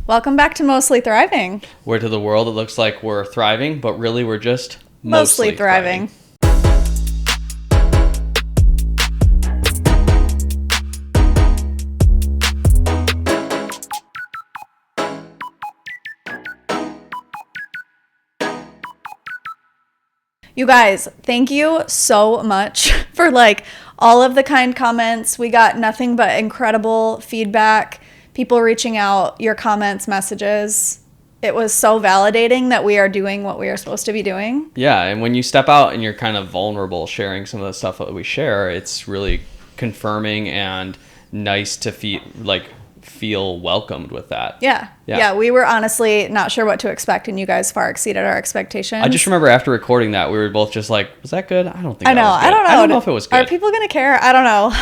Welcome back to Mostly Thriving. Where to the world it looks like we're thriving, but really we're just Mostly thriving. You guys, thank you so much for all of the kind comments. We got nothing but incredible feedback, people reaching out, your comments, messages. It was so validating that we are doing what we are supposed to be doing. Yeah, and when you step out and you're kind of vulnerable sharing some of the stuff that we share, it's really confirming and nice to feel welcomed with that. Yeah, we were honestly not sure what to expect, and you guys far exceeded our expectations. I just remember after recording that, we were both just like, was that good? I don't think I know. that was good. I don't know if it was good. Are people going to care? I don't know.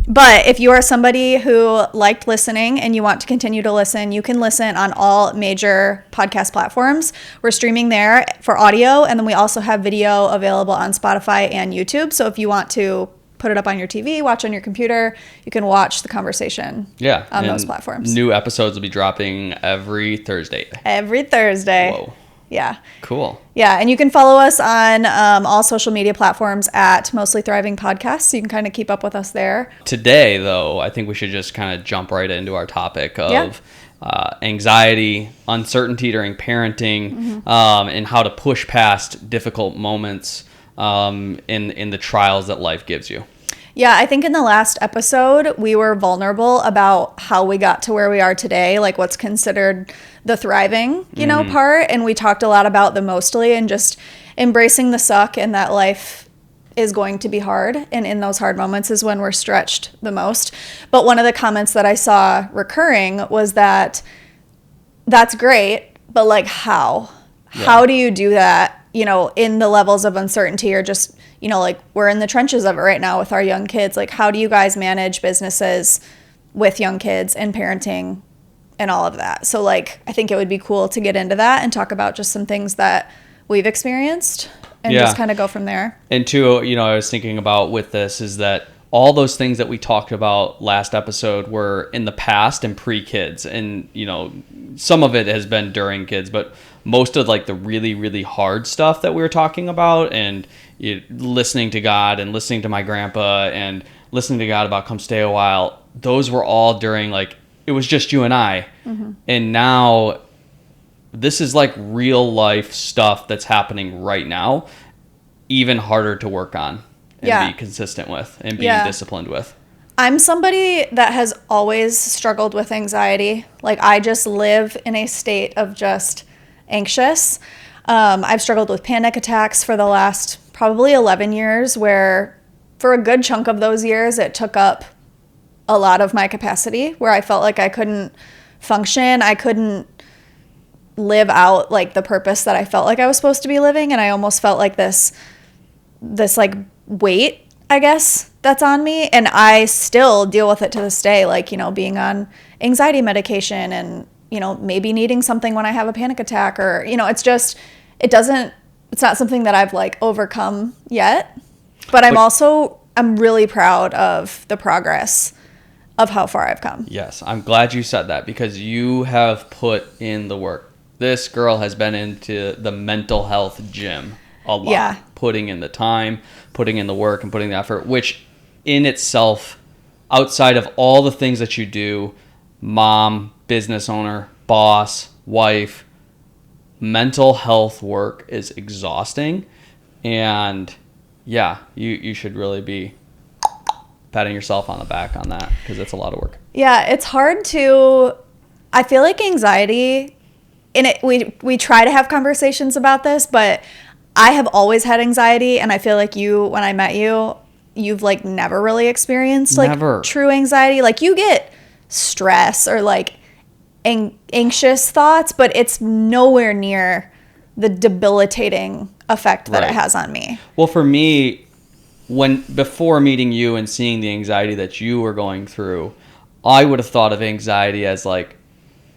But if you are somebody who liked listening and you want to continue to listen, you can listen on all major podcast platforms. We're streaming there for audio, and then we also have video available on Spotify and YouTube. So if you want to put it up on your TV, watch on your computer, you can watch the conversation on those platforms. New episodes will be dropping every Thursday. Whoa. Yeah. Cool. Yeah, and you can follow us on all social media platforms at Mostly Thriving Podcast, so you can kind of keep up with us there. Today, though, I think we should just kind of jump right into our topic of anxiety, uncertainty during parenting, and how to push past difficult moments in the trials that life gives you. Yeah, I think in the last episode, we were vulnerable about how we got to where we are today, like what's considered the thriving, part. And we talked a lot about the mostly and just embracing the suck and that life is going to be hard. And in those hard moments is when we're stretched the most. But one of the comments that I saw recurring was that that's great, but how? Yeah. How do you do that, in the levels of uncertainty or just, we're in the trenches of it right now with our young kids. How do you guys manage businesses with young kids and parenting and all of that? So I think it would be cool to get into that and talk about just some things that we've experienced and just kind of go from there. And two, I was thinking about with this is that all those things that we talked about last episode were in the past and pre-kids. And, some of it has been during kids, but most of the really, really hard stuff that we were talking about and listening to God and listening to my grandpa and listening to God about come stay a while, those were all during it was just you and I. Mm-hmm. And now this is real life stuff that's happening right now, even harder to work on and be consistent with and being disciplined with. I'm somebody that has always struggled with anxiety. I just live in a state of just anxious. I've struggled with panic attacks for the last probably 11 years, where for a good chunk of those years, it took up a lot of my capacity, where I felt like I couldn't function. I couldn't live out the purpose that I felt like I was supposed to be living. And I almost felt like this weight, I guess, that's on me. And I still deal with it to this day, being on anxiety medication and, maybe needing something when I have a panic attack or, it's not something that I've overcome yet, but I'm really proud of the progress of how far I've come. Yes. I'm glad you said that because you have put in the work. This girl has been into the mental health gym a lot. Yeah. Putting in the time, putting in the work, and putting the effort, which in itself, outside of all the things that you do, mom, business owner, boss, wife, mental health work is exhausting. And you should really be patting yourself on the back on that because it's a lot of work. Yeah, it's hard to, I feel like anxiety, and we try to have conversations about this, but I have always had anxiety, and I feel like when I met you, you've never really experienced true anxiety. You get stress or anxious thoughts, but it's nowhere near the debilitating effect that it has on me. Well, for me, before meeting you and seeing the anxiety that you were going through, I would have thought of anxiety as I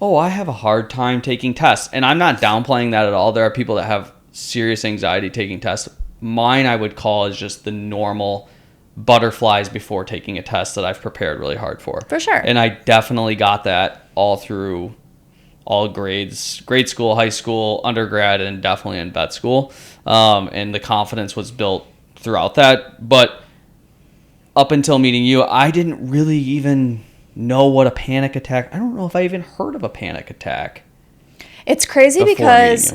have a hard time taking tests. And I'm not downplaying that at all. There are people that have serious anxiety taking tests. Mine I would call is just the normal butterflies before taking a test that I've prepared really hard for. For sure. And I definitely got that all through all grades, grade school, high school, undergrad, and definitely in vet school. And the confidence was built throughout that. But up until meeting you, I didn't really even know what a panic attack. I don't know if I even heard of a panic attack. It's crazy because,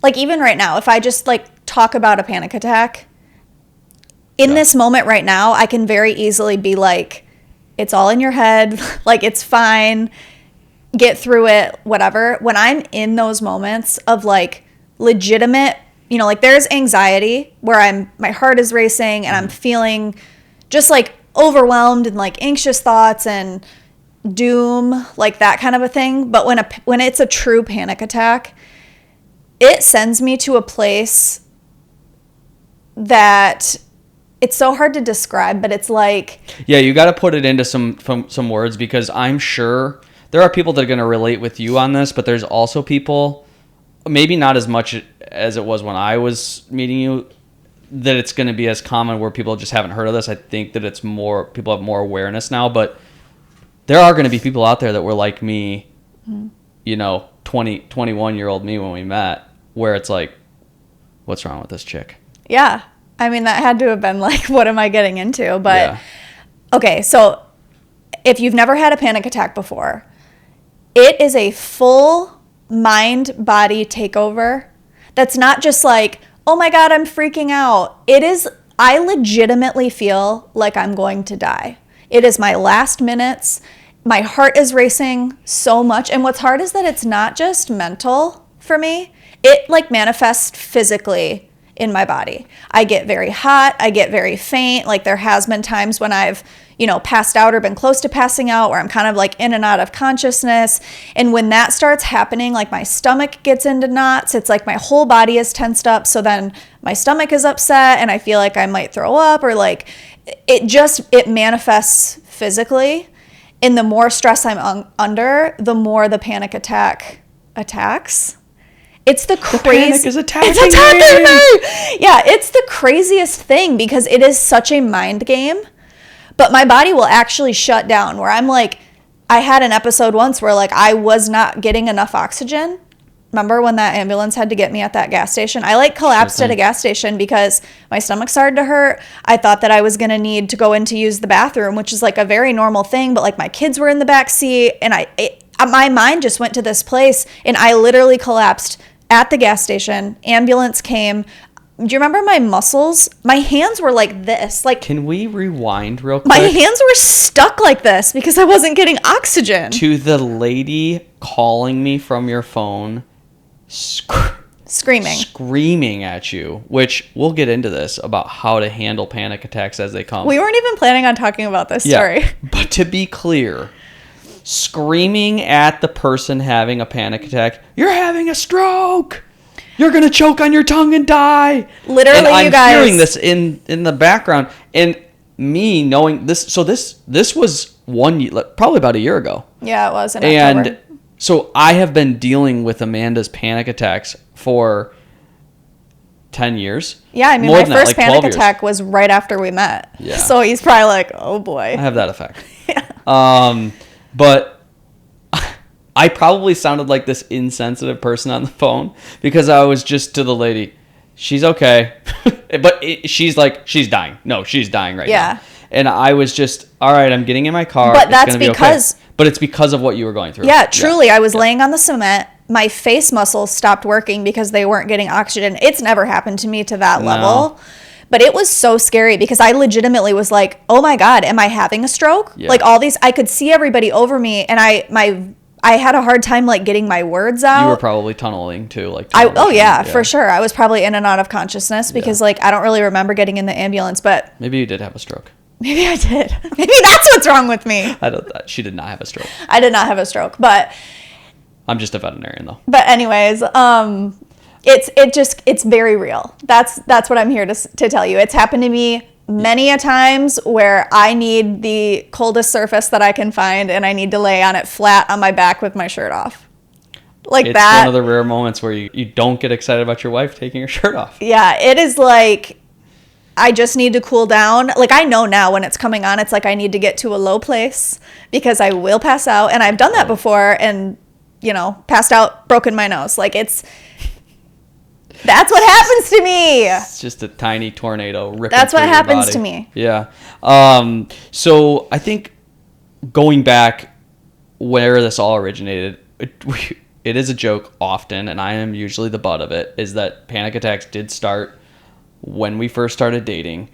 like, even right now, if I just like talk about a panic attack, in this moment right now, I can very easily be like, it's all in your head, like, it's fine, get through it, whatever. When I'm in those moments of like legitimate, you know, like there's anxiety where my heart is racing and I'm feeling just like overwhelmed and like anxious thoughts and doom, like that kind of a thing. But when it's a true panic attack, it sends me to a place that it's so hard to describe, but it's like, yeah, you got to put it into some words, because I'm sure there are people that are going to relate with you on this, but there's also people, maybe not as much as it was when I was meeting you, that it's going to be as common where people just haven't heard of this. I think that it's more, people have more awareness now, but there are going to be people out there that were like me, you know, 21-year-old me when we met, where it's like, what's wrong with this chick? Yeah. I mean, that had to have been like, what am I getting into? But okay, so if you've never had a panic attack before, it is a full mind-body takeover. That's not just like, oh my God, I'm freaking out. It is, I legitimately feel like I'm going to die. It is my last minutes. My heart is racing so much. And what's hard is that it's not just mental for me. It like manifests physically in my body. I get very hot. I get very faint. Like there has been times when I've, you know, passed out or been close to passing out, where I'm kind of like in and out of consciousness. And when that starts happening, like my stomach gets into knots. It's like my whole body is tensed up. So then my stomach is upset and I feel like I might throw up, or like it manifests physically. And the more stress I'm under, the more the panic attack attacks. It's the panic is attacking me. Yeah, it's the craziest thing because it is such a mind game. But my body will actually shut down, where I'm like, I had an episode once where like I was not getting enough oxygen. Remember when that ambulance had to get me at that gas station? I like collapsed at a gas station because my stomach started to hurt. I thought that I was going to need to go in to use the bathroom, which is like a very normal thing. But like my kids were in the back seat and my mind just went to this place and I literally collapsed at the gas station. Ambulance came. Do you remember my muscles? My hands were like this. Like, can we rewind real quick? My hands were stuck like this because I wasn't getting oxygen. To the lady calling me from your phone, screaming at you, which we'll get into this about how to handle panic attacks as they come. We weren't even planning on talking about this story. But to be clear, screaming at the person having a panic attack, you're having a stroke, you're gonna choke on your tongue and die. Literally, and I'm you guys hearing this in the background, and me knowing this. So this was probably about a year ago. Yeah, it was in October. And so I have been dealing with Amanda's panic attacks for 10 years. Yeah, I mean, my first panic attack was right after we met. Yeah. So he's probably like, oh boy. I have that effect. Yeah. But I probably sounded like this insensitive person on the phone because I was just to the lady, she's okay. But she's like, she's dying. No, she's dying right now. And I was just, all right, I'm getting in my car. But that's because... Okay. But it's because of what you were going through. Yeah, truly. Yeah. I was laying on the cement. My face muscles stopped working because they weren't getting oxygen. It's never happened to me to that level. But it was so scary because I legitimately was like, oh my God, am I having a stroke? Yeah. Like all these, I could see everybody over me and I had a hard time like getting my words out. You were probably tunneling too. For sure. I was probably in and out of consciousness because like, I don't really remember getting in the ambulance, but. Maybe you did have a stroke. Maybe I did. Maybe that's what's wrong with me. She did not have a stroke. I did not have a stroke, but. I'm just a veterinarian though. But anyways, it's very real. That's what I'm here to tell you. It's happened to me many a times where I need the coldest surface that I can find and I need to lay on it flat on my back with my shirt off. It's one of the rare moments where you don't get excited about your wife taking her shirt off. Yeah, it is like I just need to cool down. Like I know now when it's coming on, it's like I need to get to a low place because I will pass out. And I've done that before and passed out, broken my nose. Like that's what happens to me. It's just a tiny tornado ripping That's through what your happens body. to me. Yeah. So I think going back where this all originated, it is a joke often, and I am usually the butt of it, is that panic attacks did start when we first started dating.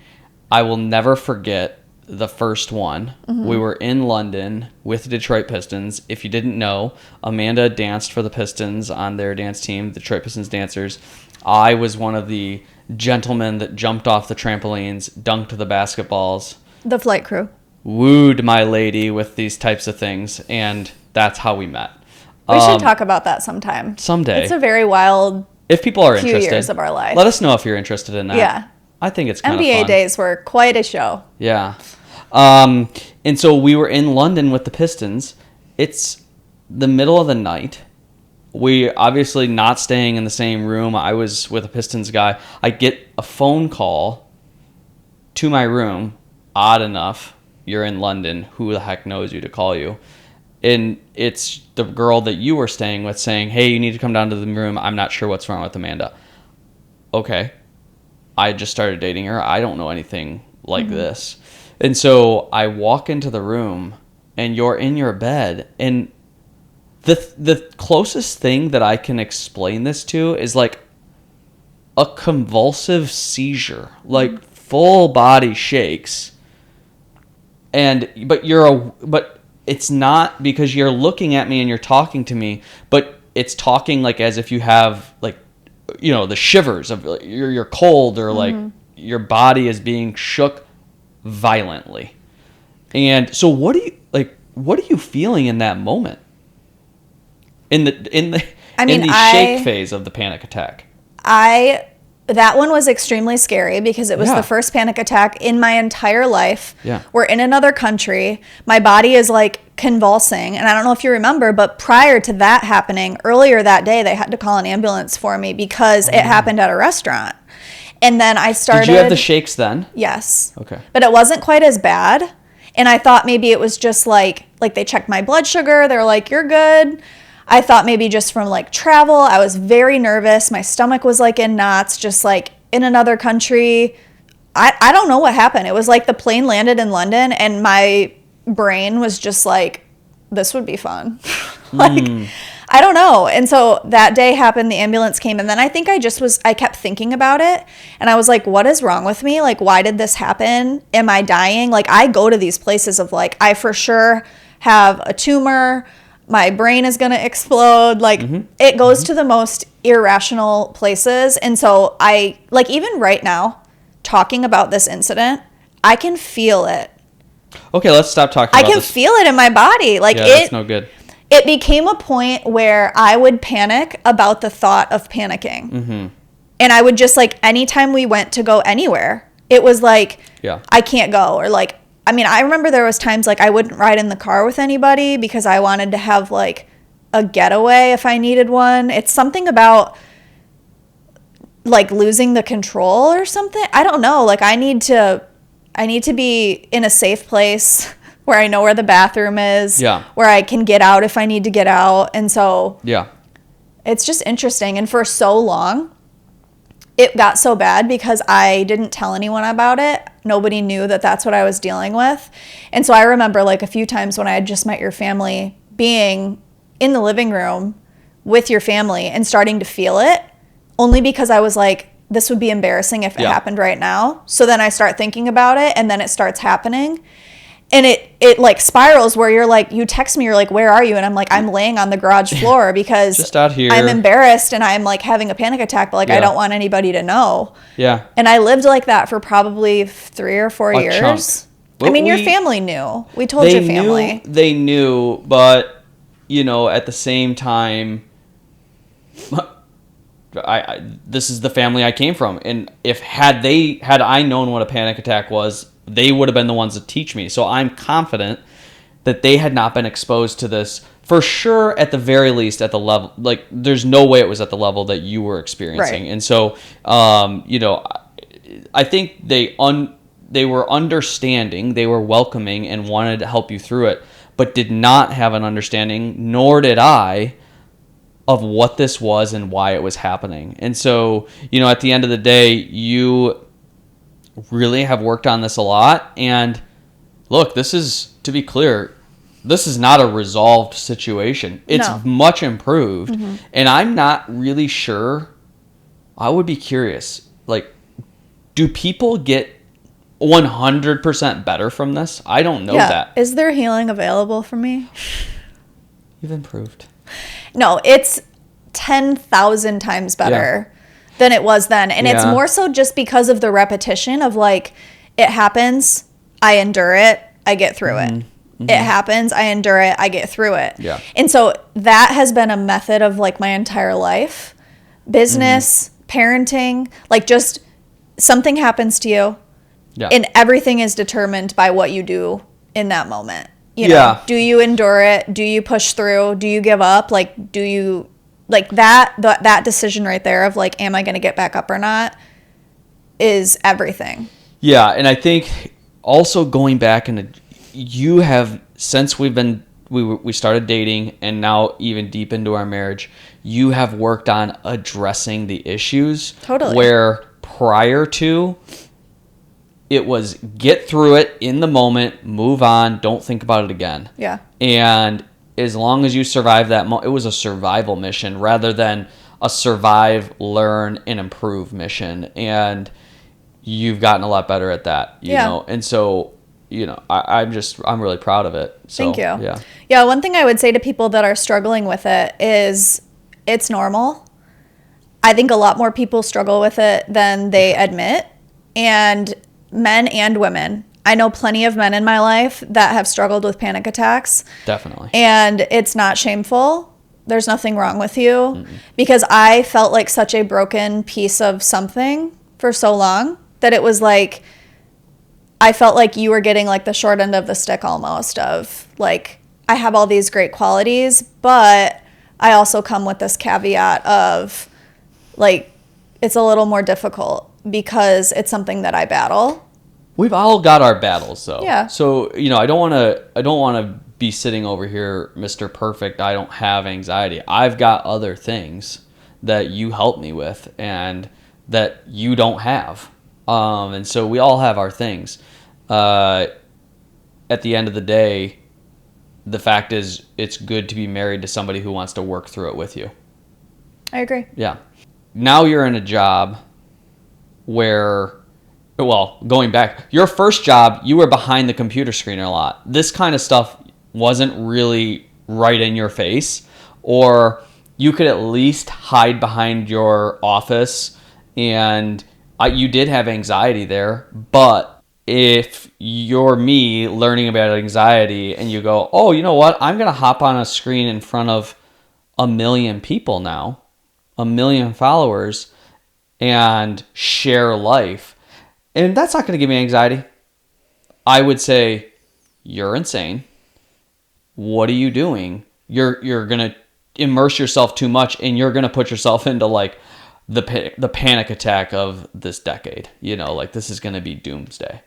I will never forget the first one. Mm-hmm. We were in London with the Detroit Pistons. If you didn't know, Amanda danced for the Pistons on their dance team, the Detroit Pistons dancers. I was one of the gentlemen that jumped off the trampolines, dunked the basketballs. The flight crew. Wooed my lady with these types of things, and that's how we met. We should talk about that sometime. Someday. It's a very wild if people are few interested, years of our life. Let us know if you're interested in that. Yeah. I think it's kind of NBA fun. days were quite a show. Yeah. And so we were in London with the Pistons. It's the middle of the night. We obviously not staying in the same room. I was with a Pistons guy. I get a phone call to my room. Odd enough, you're in London. Who the heck knows you to call you? And it's the girl that you were staying with saying, hey, you need to come down to the room. I'm not sure what's wrong with Amanda. Okay. I just started dating her. I don't know anything like this. And so I walk into the room, and you're in your bed. And the closest thing that I can explain this to is like a convulsive seizure, like full body shakes. But it's not because you're looking at me and you're talking to me, but it's talking like as if you have like, the shivers of you're cold or like your body is being shook violently. And so what are you feeling in that moment? In the shake phase of the panic attack? That one was extremely scary because it was the first panic attack in my entire life. Yeah. We're in another country. My body is like convulsing. And I don't know if you remember, but prior to that happening, earlier that day, they had to call an ambulance for me because it happened at a restaurant. And then I started... Did you have the shakes then? Yes. Okay. But it wasn't quite as bad. And I thought maybe it was just like they checked my blood sugar. They were like, you're good. I thought maybe just from like travel. I was very nervous. My stomach was like in knots, just like in another country. I don't know what happened. It was like the plane landed in London and my brain was just like, this would be fun. I don't know. And so that day happened, the ambulance came, and then I think I kept thinking about it, and I was like, what is wrong with me? Like, why did this happen? Am I dying? Like, I go to these places of like, I for sure have a tumor. My brain is going to explode. Like, it goes to the most irrational places. And so I, like, even right now, talking about this incident, I can feel it. Okay, let's stop talking about this. I can feel it in my body. Like, that's no good. It became a point where I would panic about the thought of panicking. Mm-hmm. And I would just, like, anytime we went to go anywhere, it was like, I can't go. Or, like, I mean, I remember there was times, like, I wouldn't ride in the car with anybody because I wanted to have, like, a getaway if I needed one. It's something about, like, losing the control or something. I don't know. Like, I need to be in a safe place where I know where the bathroom is, where I can get out if I need to get out. And so it's just interesting. And for so long, it got so bad because I didn't tell anyone about it. Nobody knew that that's what I was dealing with. And so I remember like a few times when I had just met your family, being in the living room with your family and starting to feel it, only because I was like, this would be embarrassing if it happened right now. So then I start thinking about it, and then it starts happening. And it like spirals where you're like, you text me, you're like, where are you? And I'm like, I'm laying on the garage floor because just out here. I'm embarrassed and I'm like having a panic attack, but like I don't want anybody to know. Yeah. And I lived like that for probably 3 or 4 years. Chunk. I mean, your family knew. We told your family. They knew, but at the same time, this is the family I came from, and had I known what a panic attack was, they would have been the ones to teach me. So I'm confident that they had not been exposed to this for sure, at the very least at the level, like there's no way it was at the level that you were experiencing. Right. And so, I think they were understanding, they were welcoming and wanted to help you through it, but did not have an understanding, nor did I, of what this was and why it was happening. And so, at the end of the day, you really have worked on this a lot. And look, this is, to be clear, this is not a resolved situation. It's much improved. Mm-hmm. And I'm not really sure. I would be curious, like, do people get 100% better from this? I don't know that. Is there healing available for me? You've improved. No, it's 10,000 times better than it was then. And it's more so just because of the repetition of like, it happens, I endure it, I get through it. Mm-hmm. It happens, I endure it, I get through it. Yeah. And so that has been a method of like my entire life. Business, parenting, like just something happens to you. Yeah. And everything is determined by what you do in that moment. You know, do you endure it? Do you push through? Do you give up? Like, do you, like that decision right there of like, am I going to get back up or not, is everything. Yeah. And I think also going back, and you have, since we started dating and now even deep into our marriage, you have worked on addressing the issues. Totally. Where prior to, it was get through it in the moment, move on, don't think about it again. Yeah. And as long as you survive that, it was a survival mission rather than a survive, learn, and improve mission. And you've gotten a lot better at that, you know? And so, I'm really proud of it. So, thank you. Yeah. Yeah. One thing I would say to people that are struggling with it is it's normal. I think a lot more people struggle with it than they admit. And men and women. I know plenty of men in my life that have struggled with panic attacks. Definitely. And it's not shameful. There's nothing wrong with you. Because I felt like such a broken piece of something for so long that it was like, I felt like you were getting like the short end of the stick almost of like, I have all these great qualities, but I also come with this caveat of like, it's a little more difficult because it's something that I battle. We've all got our battles, though. Yeah. So, I don't want to be sitting over here, Mr. Perfect. I don't have anxiety. I've got other things that you help me with and that you don't have. And so we all have our things. At the end of the day, the fact is it's good to be married to somebody who wants to work through it with you. I agree. Yeah. Now you're in a job where, well, going back, your first job, you were behind the computer screen a lot. This kind of stuff wasn't really right in your face, or you could at least hide behind your office, and you did have anxiety there. But if you're me learning about anxiety and you go, oh, you know what? I'm going to hop on a screen in front of 1 million people now, 1 million followers, and share life. And that's not going to give me anxiety. I would say, you're insane. What are you doing? You're going to immerse yourself too much, and you're going to put yourself into like the panic attack of this decade. Like this is going to be doomsday.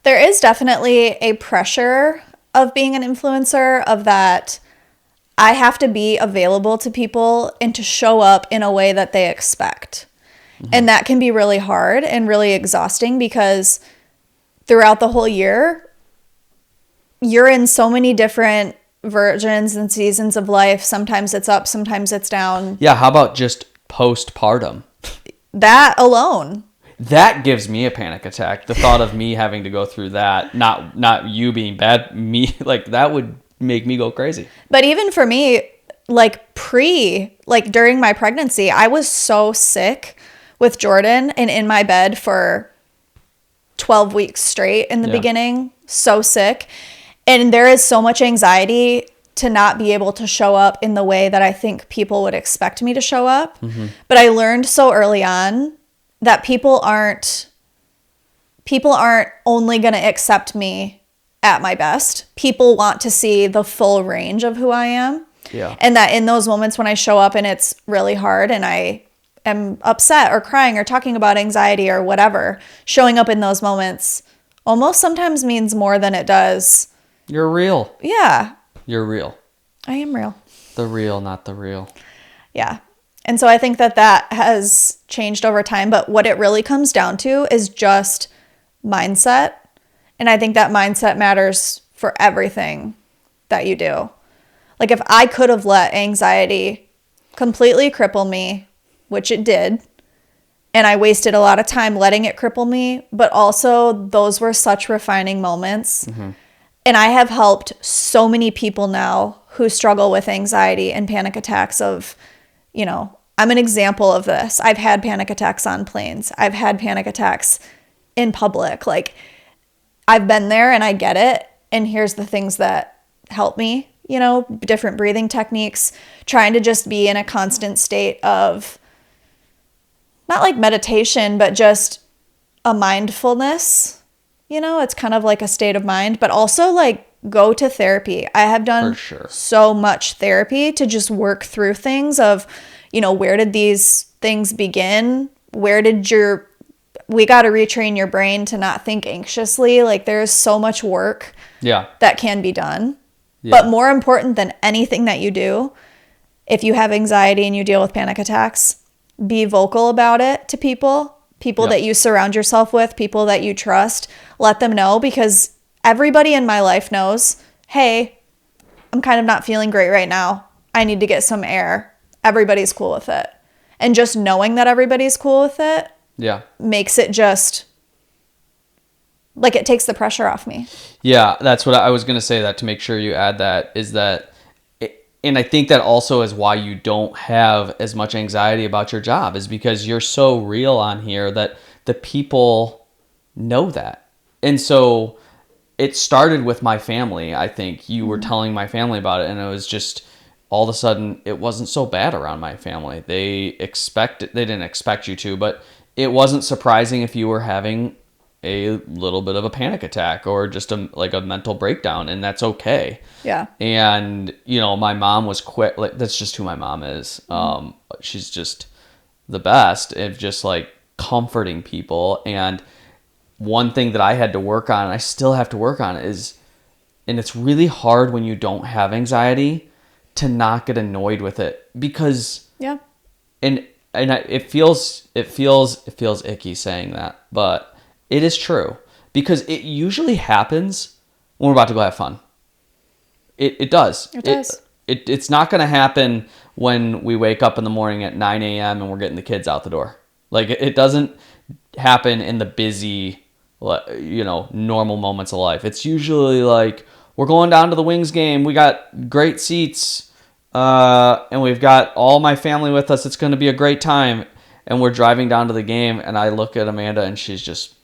There is definitely a pressure of being an influencer of that I have to be available to people and to show up in a way that they expect. And that can be really hard and really exhausting because throughout the whole year, you're in so many different versions and seasons of life. Sometimes it's up, sometimes it's down. Yeah, how about just postpartum? That alone. That gives me a panic attack. The thought of me having to go through that, not you being bad, me, like that would make me go crazy. But even for me, like during my pregnancy, I was so sick with Jordan and in my bed for 12 weeks straight in the beginning, so sick. And there is so much anxiety to not be able to show up in the way that I think people would expect me to show up. But I learned so early on that people aren't only going to accept me at my best. People want to see the full range of who I am. Yeah. And that in those moments when I show up and it's really hard and I am upset or crying or talking about anxiety or whatever, showing up in those moments almost sometimes means more than it does. You're real. Yeah. You're real. I am real. The real, not the real. Yeah. And so I think that has changed over time. But what it really comes down to is just mindset. And I think that mindset matters for everything that you do. Like if I could have let anxiety completely cripple me, which it did, and I wasted a lot of time letting it cripple me, but also those were such refining moments. Mm-hmm. And I have helped so many people now who struggle with anxiety and panic attacks of, I'm an example of this. I've had panic attacks on planes. I've had panic attacks in public. Like I've been there and I get it. And here's the things that help me, different breathing techniques, trying to just be in a constant state of not like meditation, but just a mindfulness. It's kind of like a state of mind, but also like go to therapy. I have done so much therapy to just work through things of, where did these things begin? We got to retrain your brain to not think anxiously. Like there's so much work that can be done. Yeah. But more important than anything that you do, if you have anxiety and you deal with panic attacks, be vocal about it to people that you surround yourself with, people that you trust. Let them know, because everybody in my life knows, hey, I'm kind of not feeling great right now. I need to get some air. Everybody's cool with it. And just knowing that everybody's cool with it makes it just like it takes the pressure off me. Yeah, that's what I was going to say, that to make sure you add that is that. And I think that also is why you don't have as much anxiety about your job, is because you're so real on here that the people know that. And so it started with my family. I think you were telling my family about it, and it was just all of a sudden it wasn't so bad around my family. They didn't expect you to, but it wasn't surprising if you were having a little bit of a panic attack or just a mental breakdown, and that's okay. Yeah. And my mom was quick. Like that's just who my mom is. She's just the best at just like comforting people. And one thing that I had to work on, and I still have to work on, is, and it's really hard when you don't have anxiety to not get annoyed with it, because and it feels icky saying that, but it is true, because it usually happens when we're about to go have fun. It does. It does. It's not going to happen when we wake up in the morning at 9 a.m. and we're getting the kids out the door. Like it doesn't happen in the busy, normal moments of life. It's usually like we're going down to the Wings game. We got great seats, and we've got all my family with us. It's going to be a great time. And we're driving down to the game, and I look at Amanda, and she's just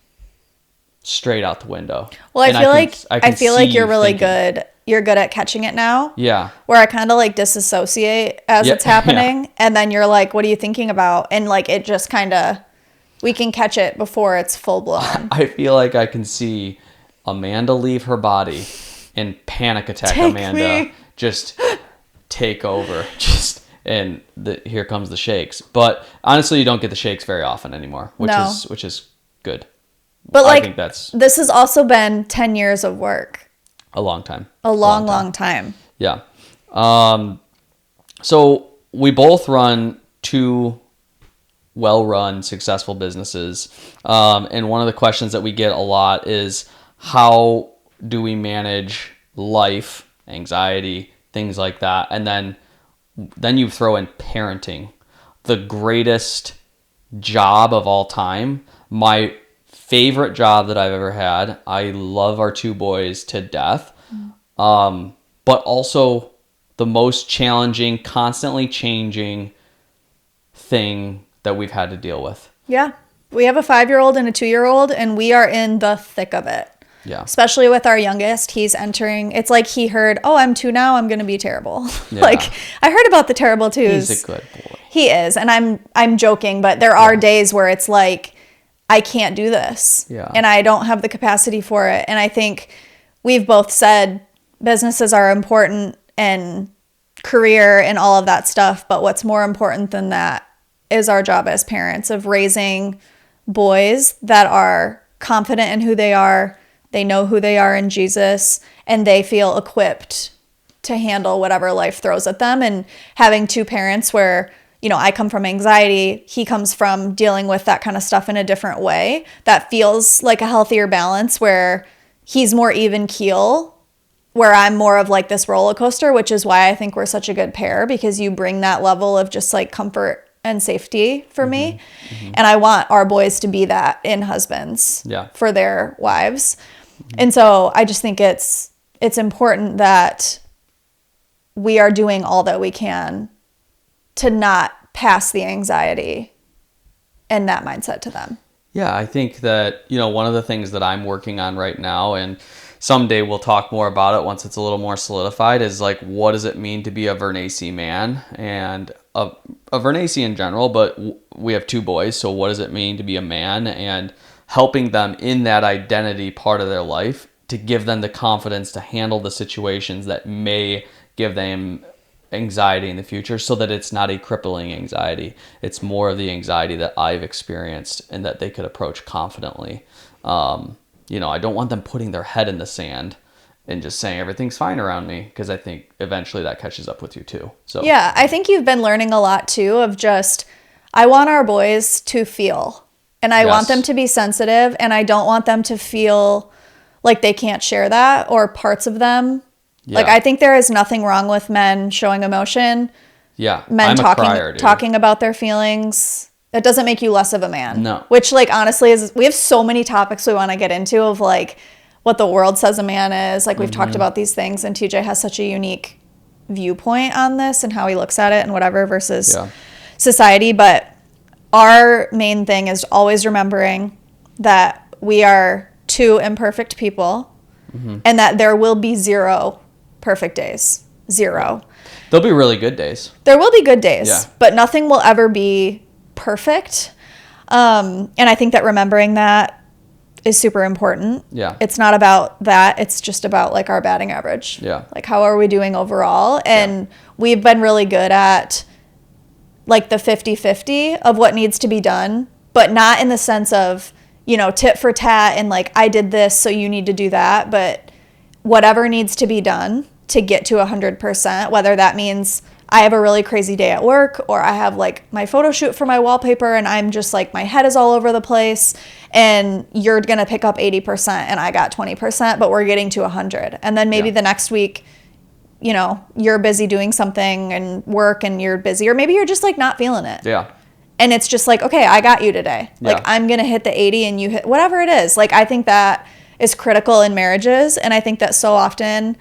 straight out the window. Well, I feel like you're really good. You're good at catching it now. Yeah. Where I kind of like disassociate as it's happening. Yeah. And then you're like, what are you thinking about? And like, it just kind of, we can catch it before it's full blown. I feel like I can see Amanda leave her body and panic attack Amanda. Just take over. And here comes the shakes. But honestly, you don't get the shakes very often anymore, which is good. But I think this has also been 10 years of work. A long time. A long time. Yeah. So we both run two well-run, successful businesses. And one of the questions that we get a lot is, how do we manage life, anxiety, things like that? And then you throw in parenting, the greatest job of all time. My favorite job that I've ever had. I love our two boys to death. But also the most challenging, constantly changing thing that we've had to deal with. Yeah. We have a 5-year-old and a 2-year-old, and we are in the thick of it. Yeah. Especially with our youngest, he's entering, it's like he heard, oh, I'm 2 now, I'm going to be terrible. Yeah. Like I heard about the terrible twos. He's a good boy. He is. And I'm joking, but there are days where it's like, I can't do this. Yeah. And I don't have the capacity for it. And I think we've both said businesses are important and career and all of that stuff. But what's more important than that is our job as parents of raising boys that are confident in who they are. They know who they are in Jesus, and they feel equipped to handle whatever life throws at them. And having two parents where I come from anxiety. He comes from dealing with that kind of stuff in a different way. That feels like a healthier balance where he's more even keel, where I'm more of like this roller coaster, which is why I think we're such a good pair, because you bring that level of just like comfort and safety for me. And I want our boys to be that in husbands for their wives. And so I just think it's important that we are doing all that we can to not pass the anxiety and that mindset to them. Yeah, I think that, one of the things that I'm working on right now, and someday we'll talk more about it once it's a little more solidified, is like, what does it mean to be a Vernesi man and a Vernesi in general, but we have 2 boys. So what does it mean to be a man, and helping them in that identity part of their life to give them the confidence to handle the situations that may give them anxiety in the future, so that it's not a crippling anxiety. It's more of the anxiety that I've experienced and that they could approach confidently. I don't want them putting their head in the sand and just saying everything's fine around me, because I think eventually that catches up with you too. So yeah, I think you've been learning a lot too of just, I want our boys to feel, and I want them to be sensitive, and I don't want them to feel like they can't share that or parts of them. Like, I think there is nothing wrong with men showing emotion. Yeah. Men talking about their feelings. It doesn't make you less of a man. No. Which, like, honestly, we have so many topics we want to get into of, like, what the world says a man is. Like, we've talked about these things, and TJ has such a unique viewpoint on this and how he looks at it and whatever versus society. But our main thing is always remembering that we are 2 imperfect people, and that there will be 0 perfect days. 0. There'll be really good days. There will be good days, but nothing will ever be perfect. And I think that remembering that is super important. Yeah. It's not about that. It's just about like our batting average. Yeah. Like, how are we doing overall? And we've been really good at like the 50-50 of what needs to be done, but not in the sense of, tit for tat and like, I did this, so you need to do that. But whatever needs to be done to get to 100%, whether that means I have a really crazy day at work, or I have like my photo shoot for my wallpaper and I'm just like, my head is all over the place, and you're going to pick up 80% and I got 20%, but we're getting to 100. And then maybe the next week, you're busy doing something and work and you're busy, or maybe you're just like not feeling it. Yeah. And it's just like, okay, I got you today. Like, I'm going to hit the 80 and you hit whatever it is. Like, I think that is critical in marriages. And I think that so often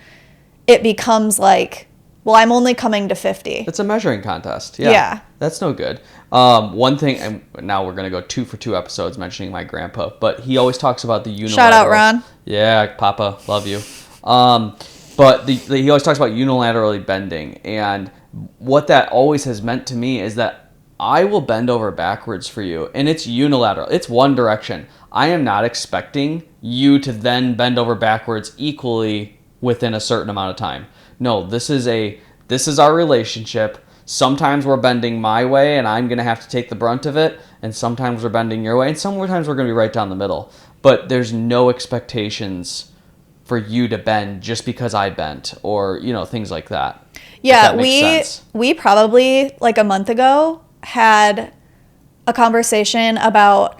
it becomes like, well, I'm only coming to 50. It's a measuring contest. Yeah. That's no good. One thing, and now we're going to go 2 for 2 episodes mentioning my grandpa, but he always talks about the unilateral. Shout out, Ron. Yeah, Papa, love you. But he always talks about unilaterally bending. And what that always has meant to me is that I will bend over backwards for you, and it's unilateral. It's one direction. I am not expecting you to then bend over backwards equally within a certain amount of time. No, this is our relationship. Sometimes we're bending my way and I'm going to have to take the brunt of it, and sometimes we're bending your way, and sometimes we're going to be right down the middle. But there's no expectations for you to bend just because I bent, or things like that. Yeah, we probably like a month ago had a conversation about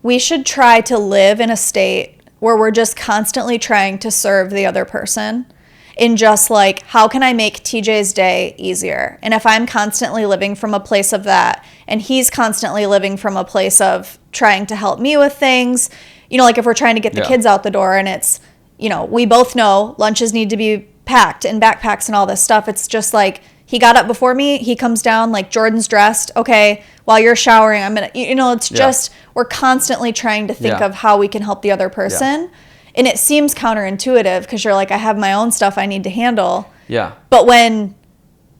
we should try to live in a state where we're just constantly trying to serve the other person, in just like, how can I make TJ's day easier? And if I'm constantly living from a place of that, and he's constantly living from a place of trying to help me with things, like if we're trying to get the kids out the door, and it's, we both know lunches need to be packed and backpacks and all this stuff. It's just like, he got up before me, he comes down, like, Jordan's dressed, okay, while you're showering, I'm gonna, it's just, we're constantly trying to think of how we can help the other person. Yeah. And it seems counterintuitive, because you're like, I have my own stuff I need to handle. Yeah. But when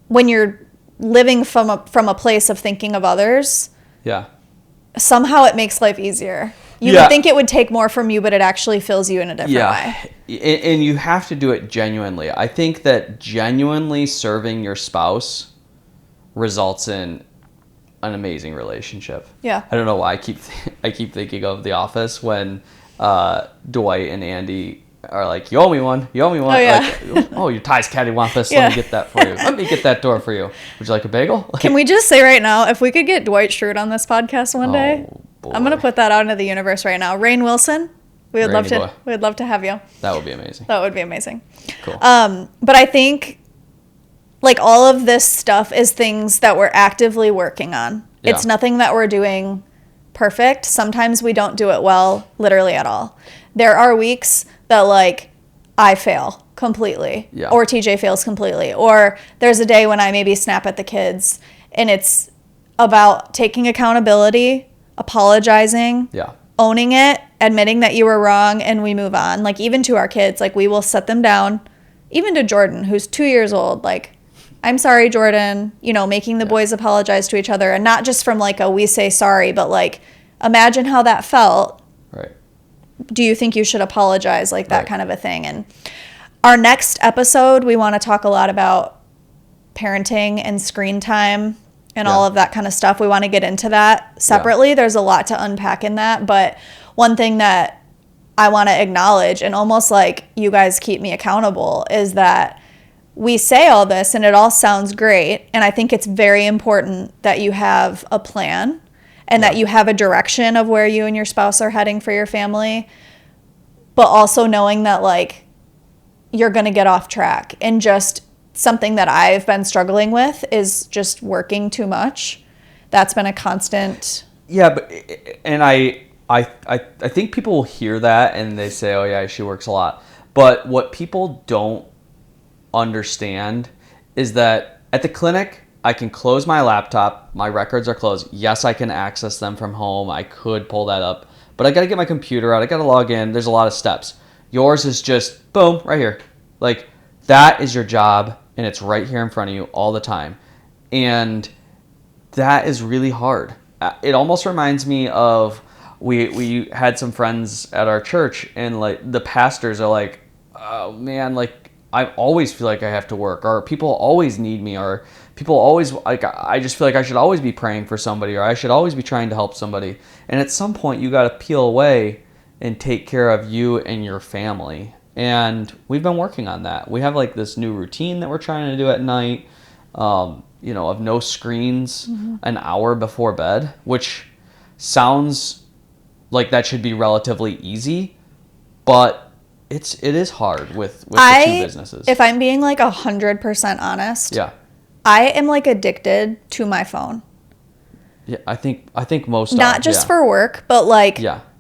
you're living from a place of thinking of others, somehow it makes life easier. You would think it would take more from you, but it actually fills you in a different way. And you have to do it genuinely. I think that genuinely serving your spouse results in an amazing relationship. Yeah. I don't know why I keep thinking of The Office when Dwight and Andy are like, you owe me one. You owe me one. Oh, yeah. Like, oh, your tie's cattywampus. Yeah. Let me get that for you. Let me get that door for you. Would you like a bagel? Can we just say right now, if we could get Dwight Schrute on this podcast one day, boy. I'm gonna put that out into the universe right now. Rainn Wilson, we would love Rainy to. boy. We'd love to have you. That would be amazing. That would be amazing. Cool. But I think like all of this stuff is things that we're actively working on. Yeah. It's nothing that we're doing perfect. Sometimes we don't do it well, literally at all. There are weeks that like I fail completely, Yeah. or TJ fails completely, or there's a day when I maybe snap at the kids, and it's about taking accountability, apologizing, Yeah. owning it, admitting that you were wrong, and we move on. Like even to our kids, like we will set them down, even to Jordan, who's 2 years old, like, I'm sorry, Jordan, you know, making the boys apologize to each other, and not just from like a we say sorry, but like imagine how that felt. Right. Do you think you should apologize? Like that Right. kind of a thing. And our next episode, we want to talk a lot about parenting and screen time and all of that kind of stuff. We want to get into that separately. There's a lot to unpack in that. But one thing that I want to acknowledge, and almost like you guys keep me accountable, is that we say all this and it all sounds great. And I think it's very important that you have a plan and that you have a direction of where you and your spouse are heading for your family, but also knowing that like you're going to get off track. And just something that I've been struggling with is just working too much. That's been a constant. Yeah, but and I think people will hear that and they say, oh yeah, she works a lot. But what people don't understand is that at the clinic, I can close my laptop, my records are closed. Yes, I can access them from home. I could pull that up, but I got to get my computer out. I got to log in. There's a lot of steps. Yours is just boom, right here. Like that is your job and it's right here in front of you all the time. And that is really hard. It almost reminds me of we had some friends at our church and like the pastors are like, oh man, like I always feel like I have to work, or people always need me, or people always like I just feel like I should always be praying for somebody, or I should always be trying to help somebody. And at some point you got to peel away and take care of you and your family. And we've been working on that. We have like this new routine that we're trying to do at night, you know, of no screens an hour before bed, which sounds like that should be relatively easy, but it is hard with the two businesses. If I'm being like 100% honest, yeah, I am like addicted to my phone. yeah, I think most not are, just yeah. for work, but like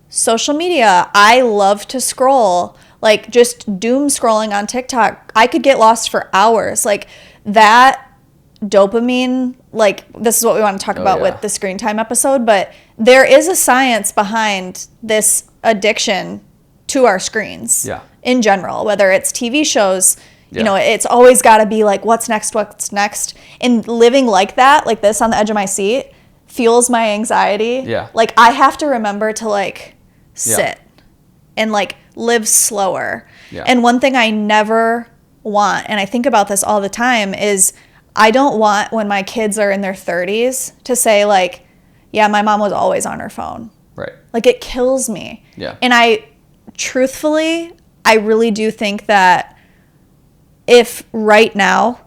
social media. I love to scroll, like just doom scrolling on TikTok. I could get lost for hours. Like that dopamine, like this is what we want to talk about with the screen time episode, but there is a science behind this addiction to our screens in general, whether it's TV shows, you know, it's always got to be like, what's next? And living like that, like this on the edge of my seat, fuels my anxiety. Yeah. Like I have to remember to like sit and like live slower. Yeah. And one thing I never want, and I think about this all the time, is I don't want when my kids are in their 30s to say like, yeah, my mom was always on her phone. Right. Like it kills me. Yeah. And truthfully, I really do think that if right now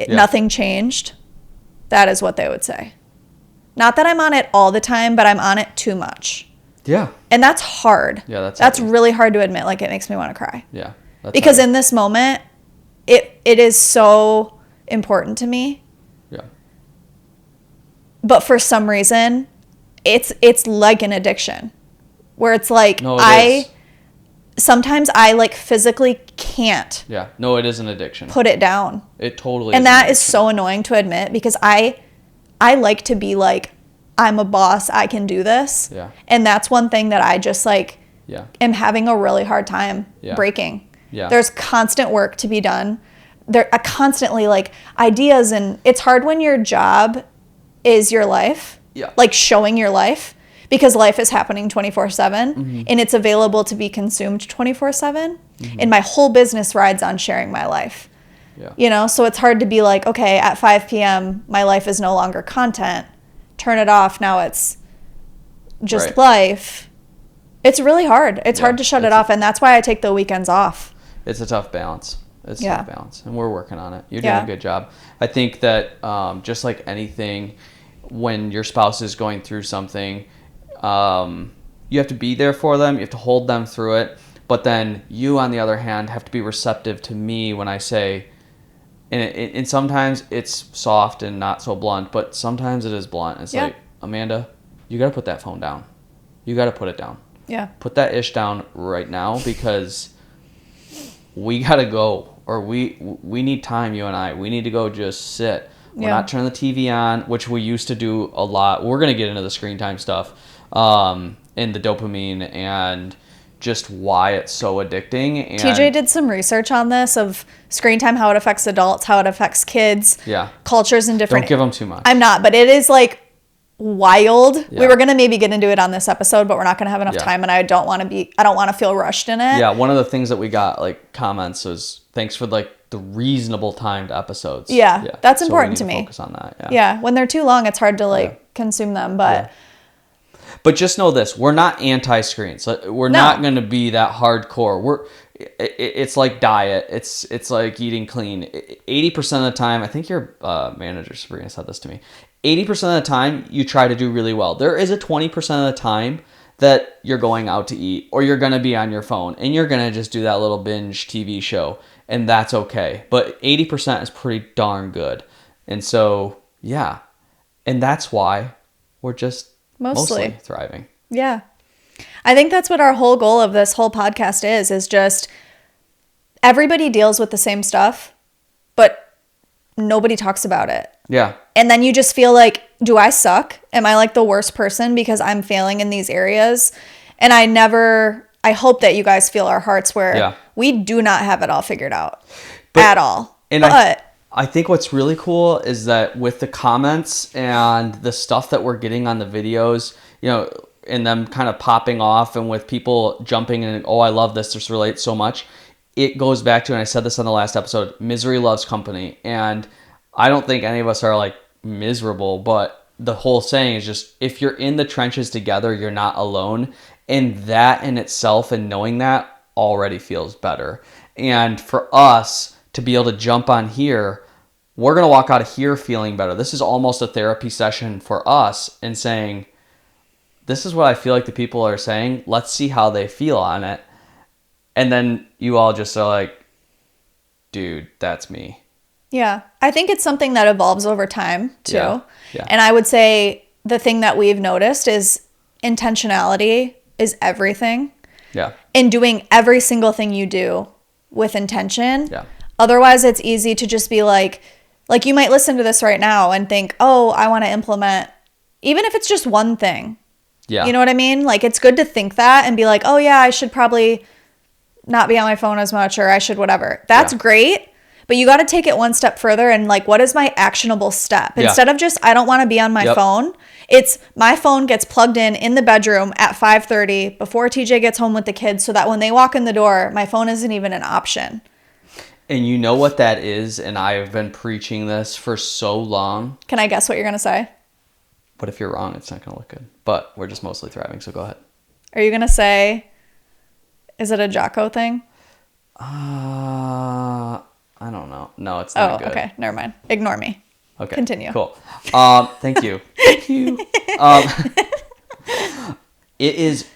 nothing changed, that is what they would say. Not that I'm on it all the time, but I'm on it too much. Yeah. And that's hard. Yeah, that's really hard to admit. Like it makes me want to cry. Yeah. Because in this moment, it is so important to me. Yeah. But for some reason, it's like an addiction where it's like sometimes I like physically can't. Yeah. No, it is an addiction. Put it down. It totally and that is so annoying to admit because I like to be like, I'm a boss, I can do this. Yeah. And that's one thing that I just like am having a really hard time breaking. Yeah. There's constant work to be done. There are constantly like ideas, and it's hard when your job is your life. Yeah. Like showing your life. Because life is happening 24/7 and it's available to be consumed 24/7. And my whole business rides on sharing my life. Yeah. You know, so it's hard to be like, okay, at 5 p.m., my life is no longer content. Turn it off. Now it's just life. It's really hard. It's hard to shut it off. And that's why I take the weekends off. It's a tough balance. It's a tough balance, and we're working on it. You're doing a good job. I think that just like anything, when your spouse is going through something, you have to be there for them. You have to hold them through it. But then you, on the other hand, have to be receptive to me when I say, and sometimes it's soft and not so blunt, but sometimes it is blunt. It's like, Amanda, you got to put that phone down. You got to put it down. Yeah. Put that ish down right now, because we got to go, or we need time, you and I. We need to go just sit. We're not turning the TV on, which we used to do a lot. We're going to get into the screen time stuff, and the dopamine, and just why it's so addicting. And TJ did some research on this of screen time, how it affects adults, how it affects kids, yeah, cultures, and different. Don't give them too much. I'm not, but it is like wild. Yeah. We were going to maybe get into it on this episode, but we're not going to have enough time, and I don't want to feel rushed in it. Yeah, one of the things that we got like comments was, thanks for like the reasonable timed episodes. Yeah, that's important to me. Focus on that. Yeah, when they're too long, it's hard to consume them, but But just know this, we're not anti-screens. We're not going to be that hardcore. It's like diet. It's like eating clean. 80% of the time, I think your manager, Sabrina, said this to me. 80% of the time, you try to do really well. There is a 20% of the time that you're going out to eat, or you're going to be on your phone, and you're going to just do that little binge TV show, and that's okay. But 80% is pretty darn good. And so, yeah. And that's why we're just mostly thriving. Yeah. I think that's what our whole goal of this whole podcast is just everybody deals with the same stuff, but nobody talks about it. Yeah. And then you just feel like, do I suck? Am I like the worst person because I'm failing in these areas? And I hope that you guys feel our hearts where we do not have it all figured out at all. I think what's really cool is that with the comments and the stuff that we're getting on the videos, and them kind of popping off, and with people jumping in, oh, I love this relates so much. It goes back to, and I said this on the last episode, misery loves company. And I don't think any of us are like miserable, but the whole saying is just, if you're in the trenches together, you're not alone. And that in itself, and knowing that, already feels better. And for us to be able to jump on here, we're going to walk out of here feeling better. This is almost a therapy session for us, and saying, this is what I feel like the people are saying. Let's see how they feel on it. And then you all just are like, dude, that's me. Yeah. I think it's something that evolves over time too. Yeah. And I would say the thing that we've noticed is intentionality is everything. Yeah. And doing every single thing you do with intention. Yeah. Otherwise, it's easy to just be like you might listen to this right now and think, oh, I want to implement, even if it's just one thing. Yeah. You know what I mean? Like, it's good to think that and be like, oh yeah, I should probably not be on my phone as much, or I should whatever. That's great. But you got to take it one step further, and like, what is my actionable step? Instead of just, I don't want to be on my phone. It's my phone gets plugged in the bedroom at 5:30 before TJ gets home with the kids, so that when they walk in the door, my phone isn't even an option. And you know what that is? And I have been preaching this for so long. Can I guess what you're going to say? But if you're wrong, it's not going to look good. But we're just mostly thriving, so go ahead. Are you going to say, is it a Jocko thing? I don't know. No, it's not good. Okay. Never mind. Ignore me. Okay. Continue. Cool. Thank you. Thank you. It is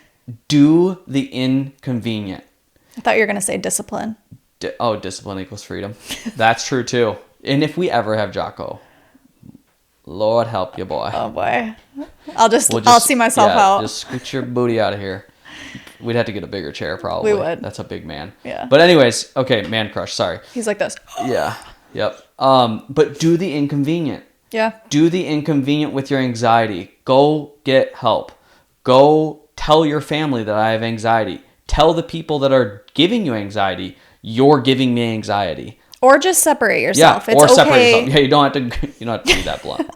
do the inconvenient. I thought you were going to say discipline. Discipline equals freedom. That's true too. And if we ever have Jocko, Lord help you, boy. Oh boy. I'll see myself out. Just scoot your booty out of here. We'd have to get a bigger chair probably. We would. That's a big man. Yeah. But anyways, okay, man crush, sorry. He's like this. Yeah. Yep. But do the inconvenient. Yeah. Do the inconvenient with your anxiety. Go get help. Go tell your family that I have anxiety. Tell the people that are giving you anxiety, you're giving me anxiety. Or just separate yourself. Yeah, it's separate yourself. Yeah, you don't have to be that blunt.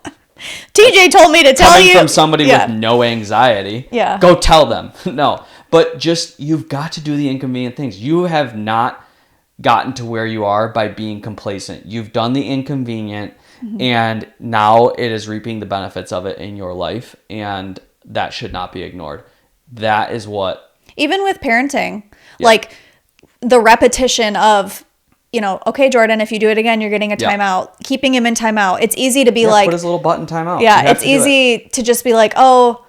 TJ told me to tell you. Coming from somebody with no anxiety. Yeah. Go tell them. No. But just, you've got to do the inconvenient things. You have not gotten to where you are by being complacent. You've done the inconvenient, and now it is reaping the benefits of it in your life, and that should not be ignored. That is what... Even with parenting, like, the repetition of, okay, Jordan, if you do it again, you're getting a timeout. Keeping him in timeout. It's easy to be like, put his little button timeout. Yeah, it's easy to just be like, oh,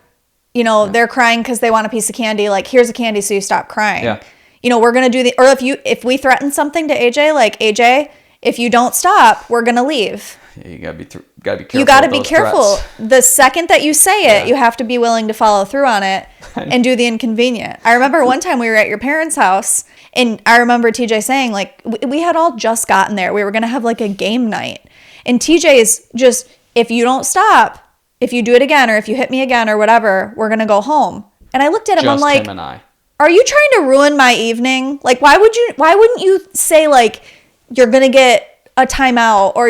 they're crying because they want a piece of candy. Like, here's a candy, so you stop crying. Yeah. We're gonna do or if we threaten something to AJ, like, AJ, if you don't stop, we're gonna leave. Yeah, you gotta be careful. You gotta be careful. The second that you say it, you have to be willing to follow through on it and do the inconvenient. I remember one time we were at your parents' house, and I remember TJ saying, like, we had all just gotten there. We were gonna have like a game night, and TJ's just, if you don't stop, if you do it again, or if you hit me again, or whatever, we're gonna go home. And I looked at him, I'm like, him and I. Are you trying to ruin my evening? Like, why wouldn't you say, like, you're gonna get a timeout, or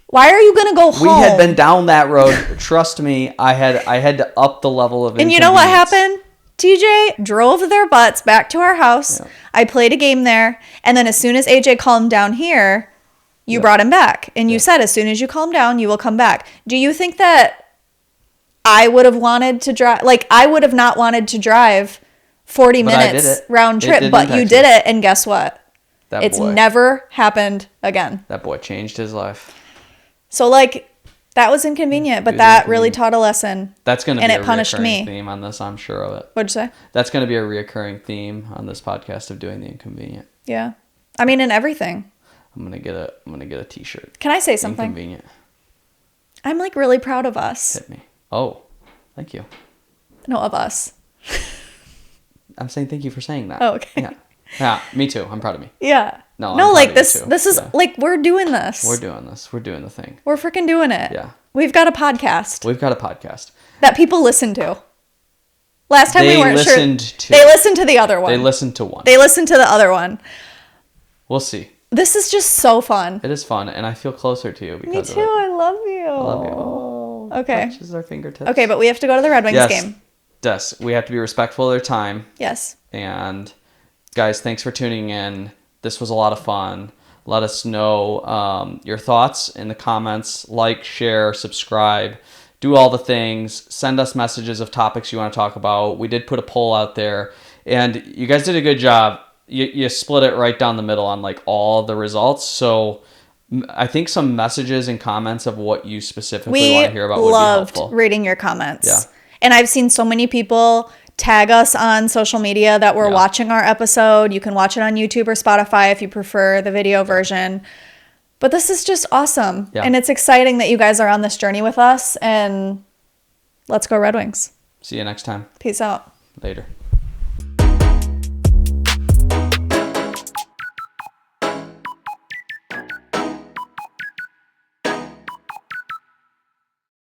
why are you gonna go home? We had been down that road. Trust me, I had to up the level of inconvenience. And you know what happened? TJ drove their butts back to our house. Yeah. I played a game there, and then as soon as AJ calmed down here, you brought him back, and you said, as soon as you calm down, you will come back. Do you think that I would have wanted to drive? Like, I would have not wanted to drive 40 minutes round trip, but you did it, and guess what? It's never happened again. That boy changed his life. So, like, that was inconvenient, but that really taught a lesson. That's going to be a punished reoccurring theme on this, I'm sure of it. What'd you say? That's going to be a reoccurring theme on this podcast of doing the inconvenient. Yeah. I mean, in everything. I'm gonna get a t-shirt. Can I say something? Inconvenient. I'm, like, really proud of us. Hit me. Oh, thank you. No, of us. I'm saying thank you for saying that. Oh, okay. Yeah, me too. I'm proud of me. Yeah. No, like this is like, we're doing this. We're doing this. We're doing the thing. We're freaking doing it. Yeah. We've got a podcast. That people listen to. Last time we weren't sure. They listened to the other one. They listened to one. They listened to the other one. We'll see. This is just so fun. It is fun, and I feel closer to you because Me too. of it. I love you. I love you. Oh, okay. Touches our fingertips. Okay, but we have to go to the Red Wings game. Yes. We have to be respectful of their time. Yes. And guys, thanks for tuning in. This was a lot of fun. Let us know your thoughts in the comments. Like, share, subscribe. Do all the things. Send us messages of topics you want to talk about. We did put a poll out there, and you guys did a good job. You split it right down the middle on like all the results. So I think some messages and comments of what you specifically want to hear about would be helpful. We loved reading your comments. Yeah. And I've seen so many people tag us on social media that were watching our episode. You can watch it on YouTube or Spotify if you prefer the video version. But this is just awesome. Yeah. And it's exciting that you guys are on this journey with us. And let's go Red Wings. See you next time. Peace out. Later.